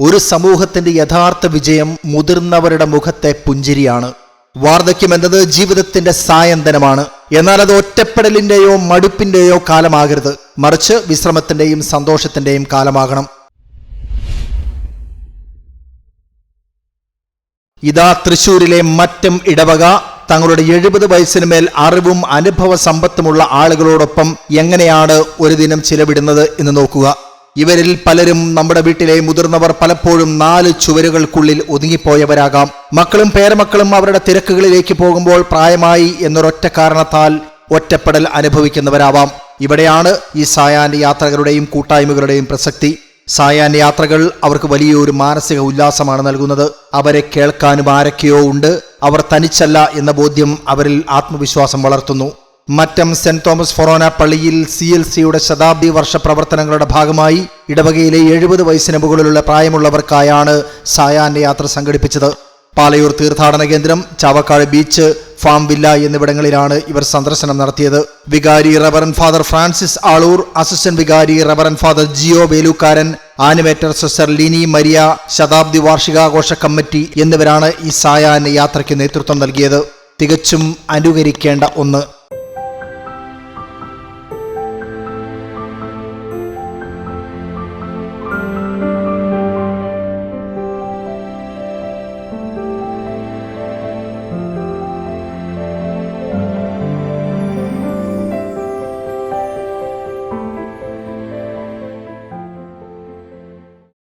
ഒരു സമൂഹത്തിന്റെ യഥാർത്ഥ വിജയം മുതിർന്നവരുടെ മുഖത്തെ പുഞ്ചിരിയാണ്. വാർദ്ധക്യം എന്നത് ജീവിതത്തിന്റെ സായന്തനമാണ്. എന്നാൽ അത് ഒറ്റപ്പെടലിന്റെയോ മടുപ്പിന്റെയോ കാലമാകരുത്, മറിച്ച് വിശ്രമത്തിന്റെയും സന്തോഷത്തിന്റെയും കാലമാകണം. ഇതാ തൃശൂരിലെ മറ്റം ഇടവക തങ്ങളുടെ 70 വയസ്സിന് മേൽ അറിവും അനുഭവ സമ്പത്തുമുള്ള ആളുകളോടൊപ്പം എങ്ങനെയാണ് ഒരു ദിനം ചിലവിടുന്നത് എന്ന് നോക്കുക. ഇവരിൽ പലരും നമ്മുടെ വീട്ടിലെ മുതിർന്നവർ പലപ്പോഴും 4 ചുവരുകൾക്കുള്ളിൽ ഒതുങ്ങിപ്പോയവരാകാം. മക്കളും പേരമക്കളും അവരുടെ തിരക്കുകളിലേക്ക് പോകുമ്പോൾ പ്രായമായി എന്നൊരൊറ്റ കാരണത്താൽ ഒറ്റപ്പെടൽ അനുഭവിക്കുന്നവരാവാം. ഇവിടെയാണ് ഈ സായാഹ്ന യാത്രകളുടെയും കൂട്ടായ്മകളുടെയും പ്രസക്തി. സായാഹ്ന യാത്രകൾ അവർക്ക് വലിയൊരു മാനസിക ഉല്ലാസമാണ് നൽകുന്നത്. അവരെ കേൾക്കാനും ആരൊക്കെയോ ഉണ്ട്, അവർ തനിച്ചല്ല എന്ന ബോധ്യം അവരിൽ ആത്മവിശ്വാസം വളർത്തുന്നു. മറ്റം സെന്റ് തോമസ് ഫൊറോന പള്ളിയിൽ CLCയുടെ ശതാബ്ദി വർഷ പ്രവർത്തനങ്ങളുടെ ഭാഗമായി ഇടവകയിലെ 70 വയസ്സിന് മുകളിലുള്ള പ്രായമുള്ളവർക്കായാണ് സായാഹ്ന യാത്ര സംഘടിപ്പിച്ചത്. പാലയൂർ തീർത്ഥാടന കേന്ദ്രം, ചാവക്കാട് ബീച്ച്, ഫാം വില്ല എന്നിവിടങ്ങളിലാണ് ഇവർ സന്ദർശനം നടത്തിയത്. വികാരി reverend father Francis Aloor, assistant വികാരി reverend father Jio Velookkaran, animator sister Lini Maria, ശതാബ്ദി വാർഷികാഘോഷ കമ്മിറ്റി എന്നിവരാണ് ഈ സായാഹ്ന യാത്രയ്ക്ക് നേതൃത്വം നൽകിയത്. തികച്ചും അനുകരിക്കേണ്ട ഒന്ന്.